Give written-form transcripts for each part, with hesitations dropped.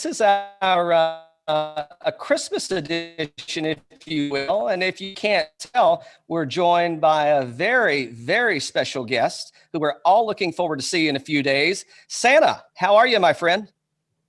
is our a Christmas edition, if you will. And if you can't tell, we're joined by a very, very special guest who we're all looking forward to see in a few days. Santa, how are you, my friend?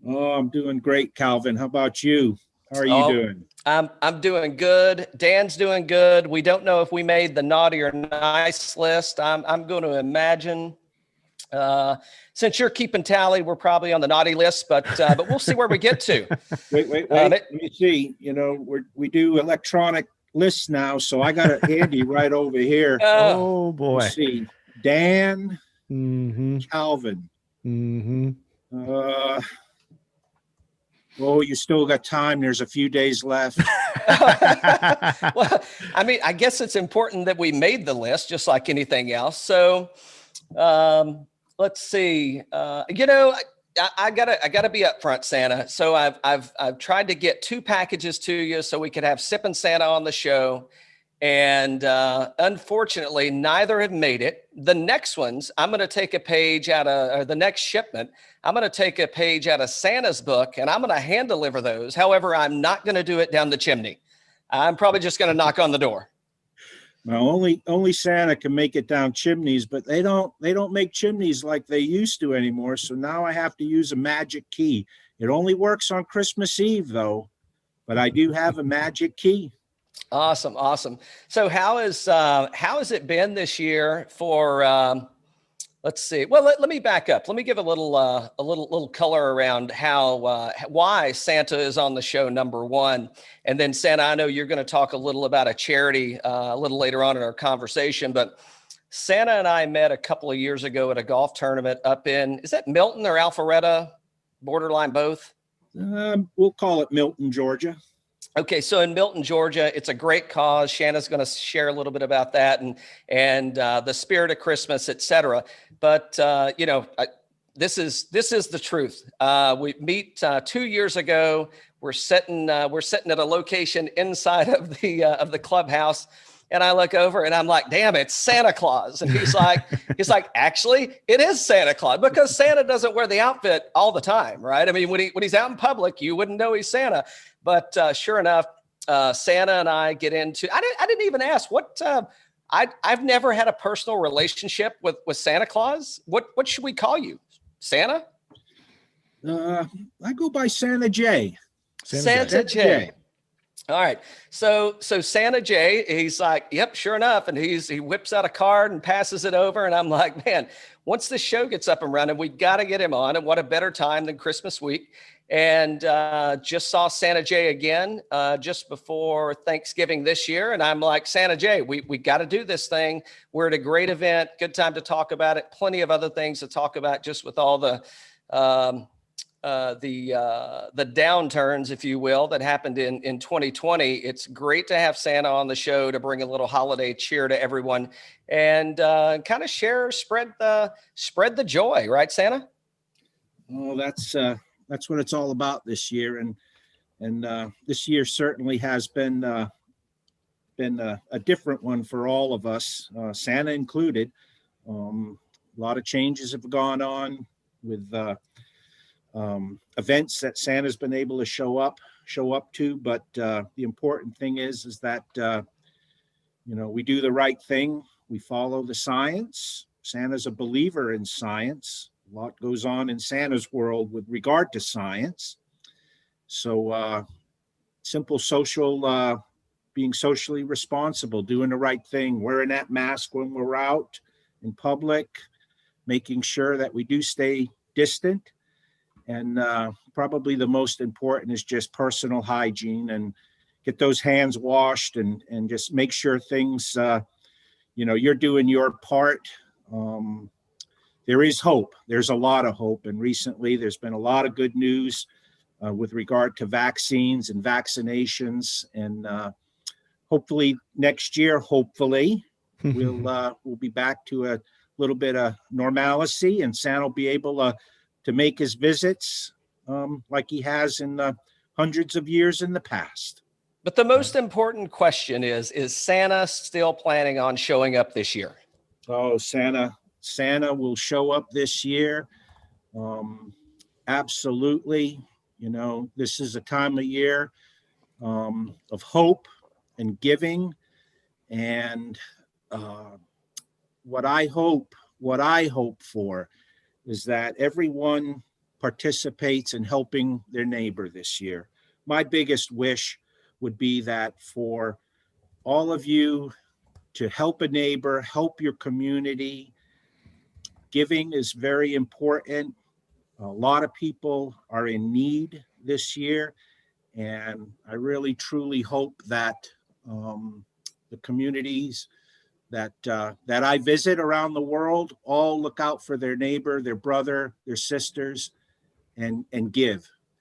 Oh, I'm doing great, Calvin. How about you? How are you Oh, doing? I'm doing good. Dan's doing good. We don't know if we made the naughty or nice list. I'm going to imagine. Since you're keeping tally, we're probably on the naughty list, but we'll see where we get to. Wait. Let me see. We do electronic lists now, so I got it handy right over here. Oh boy. Let's see. Dan, Mm-hmm. Calvin. Mm-hmm. Oh, you still got time. There's a few days left. Well, I mean, I guess it's important that we made the list, just like anything else. So, let's see. I gotta be upfront, Santa. So I've tried to get 2 packages to you so we could have Sippin' Santa on the show, and unfortunately, neither have made it. The next ones, I'm going to take a page out of, or the next shipment, I'm going to take a page out of Santa's book, and I'm going to hand deliver those. However, I'm not going to do it down the chimney. I'm probably just going to knock on the door. Well, only Santa can make it down chimneys, but they don't make chimneys like they used to anymore. So now I have to use a magic key. It only works on Christmas Eve though, but I do have a magic key. Awesome. So how has it been this year for? Let's see. Well, let me back up. Let me give a little color around how why Santa is on the show, number one, and then Santa, I know you're going to talk a little about a charity a little later on in our conversation, but Santa and I met a couple of years ago at a golf tournament up in, is that Milton or Alpharetta? Borderline both. We'll call it Milton, Georgia. Okay, so in Milton, Georgia, it's a great cause. Shanna's going to share a little bit about that and the spirit of Christmas, et cetera. But this is the truth. We meet 2 years ago. We're sitting at a location inside of the clubhouse, and I look over and I'm like, "Damn, it's Santa Claus!" And he's like, "Actually, it is Santa Claus because Santa doesn't wear the outfit all the time, right? I mean, when he's out in public, you wouldn't know he's Santa." But sure enough, Santa and I get into. I didn't even ask what. I've never had a personal relationship with Santa Claus. What should we call you, Santa? I go by Santa J. Santa J. All right. So Santa J, he's like, "Yep, sure enough," and he whips out a card and passes it over, and I'm like, "Man, once the show gets up and running, we got to get him on, and what a better time than Christmas week." And just saw Santa J again just before Thanksgiving this year. And I'm like, "Santa J, we got to do this thing. We're at a great event. Good time to talk about it. Plenty of other things to talk about just with all the downturns, if you will, that happened in 2020. It's great to have Santa on the show to bring a little holiday cheer to everyone and kind of spread the joy. Right, Santa?" Oh, that's what it's all about this year, and this year certainly has been a different one for all of us, Santa included. A lot of changes have gone on with events that Santa's been able to show up to, but the important thing is that we do the right thing. We follow the science. Santa's a believer in science. A lot goes on in Santa's world with regard to science. So simple social, being socially responsible, doing the right thing, wearing that mask when we're out in public, making sure that we do stay distant. And probably the most important is just personal hygiene and get those hands washed and just make sure things, you're doing your part. There is hope. There's a lot of hope. And recently there's been a lot of good news with regard to vaccines and vaccinations. And hopefully next year, we'll be back to a little bit of normalcy, and Santa will be able to make his visits like he has in hundreds of years in the past. But the most important question is Santa still planning on showing up this year? Oh, Santa will show up this year. Absolutely. You know, this is a time of year of hope and giving. And what I hope for is that everyone participates in helping their neighbor this year. My biggest wish would be that for all of you to help a neighbor, help your community. Giving is very important. A lot of people are in need this year, and I really truly hope that the communities that I visit around the world all look out for their neighbor, their brother, their sisters, and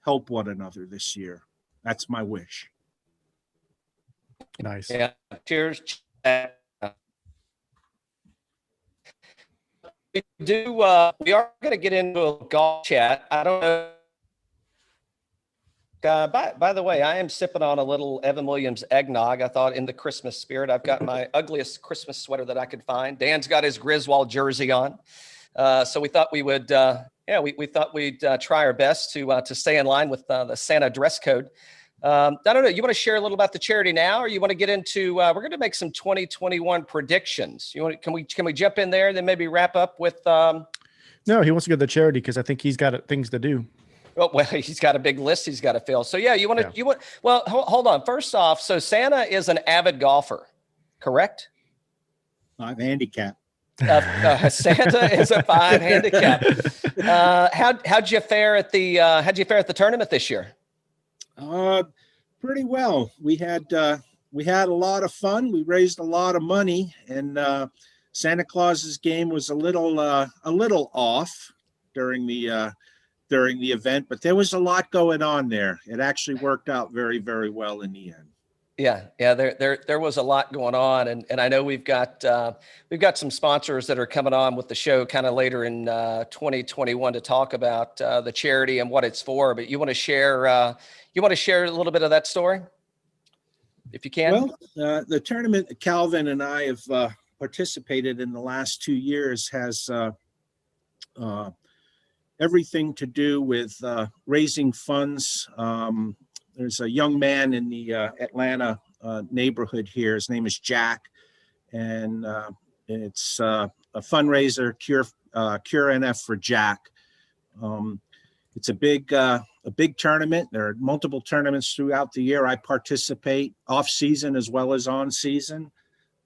help one another this year. That's my wish. Nice. Yeah. Cheers. We are going to get into a golf chat. I don't know. By the way, I am sipping on a little Evan Williams eggnog. I thought in the Christmas spirit, I've got my ugliest Christmas sweater that I could find. Dan's got his Griswold jersey on. So we thought we would, we thought we'd try our best to stay in line with the Santa dress code. I don't know. You want to share a little about the charity now, or you want to get into? We're going to make some 2021 predictions. You want? Can we jump in there, and then maybe wrap up with? No, he wants to go to the charity because I think he's got things to do. Oh, well, he's got a big list he's got to fill. So yeah, you want to? Well, hold on. First off, so Santa is an avid golfer, correct? I'm handicapped. Santa is a 5 handicap. How'd you fare at the tournament this year? Pretty well. We had a lot of fun. We raised a lot of money, and Santa Claus's game was a little off during the event, but there was a lot going on there. It actually worked out very, very well in the end. Yeah. There was a lot going on, and I know we've got some sponsors that are coming on with the show kind of later in 2021 to talk about the charity and what it's for. But you want to share a little bit of that story, if you can? Well, the tournament that Calvin and I have participated in the last 2 years has everything to do with raising funds. There's a young man in the Atlanta neighborhood here. His name is Jack, and it's a fundraiser, Cure NF for Jack. It's a big tournament. There are multiple tournaments throughout the year. I participate off season as well as on season,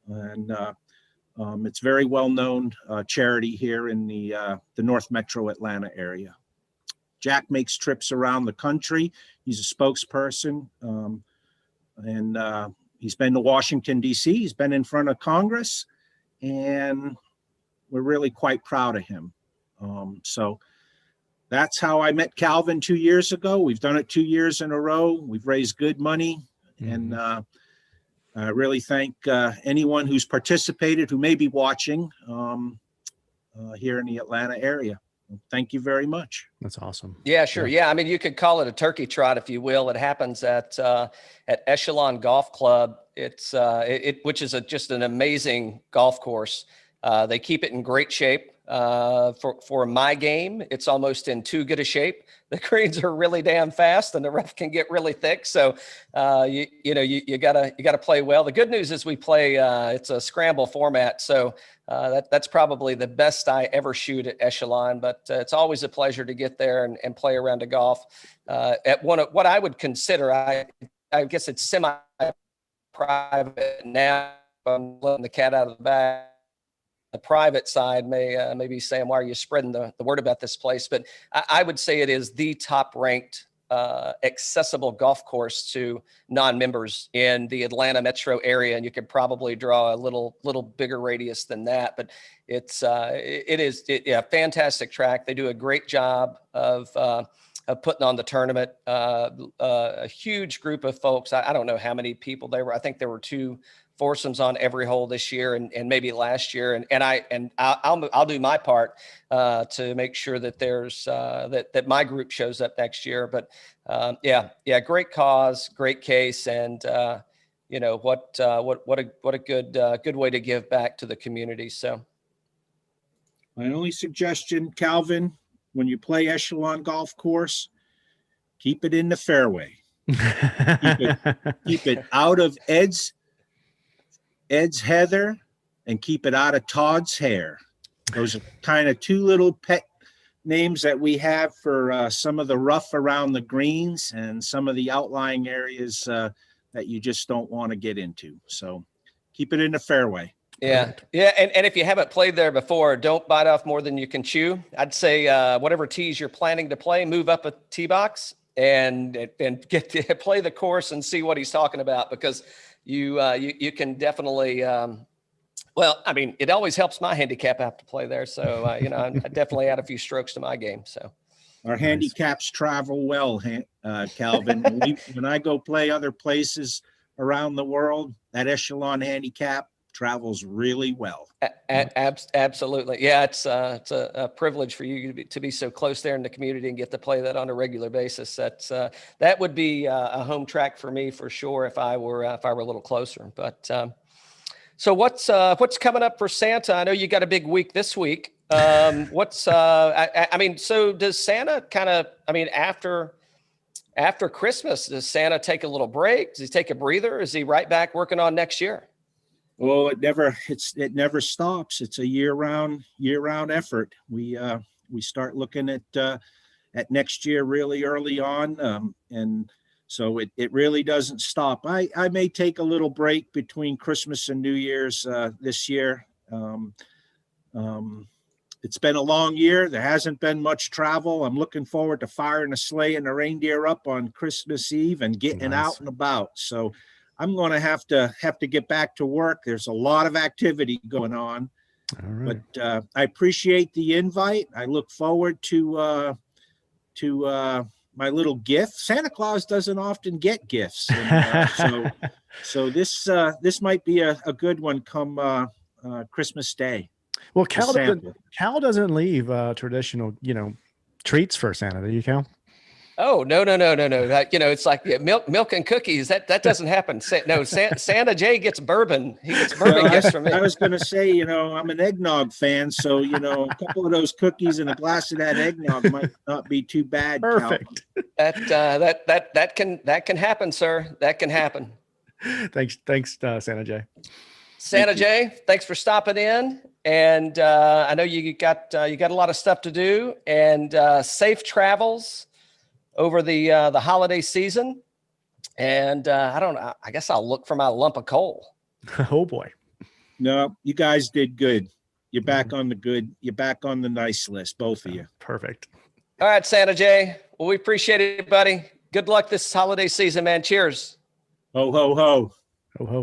and it's very well known charity here in the North Metro Atlanta area. Jack makes trips around the country. He's a spokesperson, and he's been to Washington, D.C. He's been in front of Congress, and we're really quite proud of him. So that's how I met Calvin 2 years ago. We've done it 2 years in a row. We've raised good money, and I really thank anyone who's participated, who may be watching here in the Atlanta area. Thank you very much. That's awesome. Yeah, sure. Yeah. I mean, you could call it a turkey trot, if you will. It happens at Echelon Golf Club. It's which is just an amazing golf course. They keep it in great shape. For my game, it's almost in too good a shape. The greens are really damn fast, and the rough can get really thick. So, you gotta play well. The good news is we play. It's a scramble format, so that's probably the best I ever shoot at Echelon. But it's always a pleasure to get there and play around a golf at one of what I would consider. I guess it's semi-private now. I'm letting the cat out of the bag. The private side may be saying, why are you spreading the word about this place? But I would say it is the top ranked accessible golf course to non-members in the Atlanta metro area. And you could probably draw a little bigger radius than that, but it is fantastic track. They do a great job of putting on the tournament. A huge group of folks. I don't know how many people there were. I think there were 2 foursomes on every hole this year and maybe last year. I'll do my part to make sure that there's that my group shows up next year. But great cause, great case. And what a good way to give back to the community. So my only suggestion, Calvin, when you play Echelon Golf Course, keep it in the fairway. Keep it out of Ed's heather, and keep it out of Todd's hair. Those are kind of two little pet names that we have for some of the rough around the greens and some of the outlying areas that you just don't want to get into. So keep it in the fairway. Yeah. Yeah. And if you haven't played there before, don't bite off more than you can chew. I'd say whatever tees you're planning to play, move up a tee box and get to play the course and see what he's talking about, because you can definitely well, I mean, it always helps my handicap have to play there. So, I definitely add a few strokes to my game. So our handicaps travel well, Calvin. When I go play other places around the world, that echelon handicap travels really well. Absolutely. Yeah, it's a privilege for you to be so close there in the community and get to play that on a regular basis. That would be a home track for me for sure if I were a little closer. But so what's coming up for Santa? I know you got a big week this week. So does Santa kind of, after Christmas, does Santa take a little break? Does he take a breather? Is he right back working on next year? Well, it never stops. It's a year-round effort. We start looking at next year really early on, and so it really doesn't stop. I may take a little break between Christmas and New Year's this year. It's been a long year. There hasn't been much travel. I'm looking forward to firing a sleigh and a reindeer up on Christmas Eve and getting out and about. So I'm going to have to get back to work. There's a lot of activity going on. All right. But I appreciate the invite. I look forward to my little gift. Santa Claus doesn't often get gifts, and, so this might be a good one come Christmas Day. Well, Cal doesn't leave traditional, treats for Santa. Do you, Cal? Oh, no. That, it's like milk and cookies. That doesn't happen. Santa J gets bourbon. He gets bourbon gifts from me. I was going to say, I'm an eggnog fan. So, a couple of those cookies and a glass of that eggnog might not be too bad. Perfect. That can happen, sir. That can happen. Thanks, Santa J. Santa J, thanks for stopping in. And I know you got a lot of stuff to do, and safe travels over the holiday season. And I don't know, I guess I'll look for my lump of coal. Oh boy. No, you guys did good. You're back on the nice list, both of you. Perfect. All right, Santa J. Well, we appreciate it, buddy. Good luck this holiday season, man. Cheers. Ho, ho, ho. Ho, ho, ho.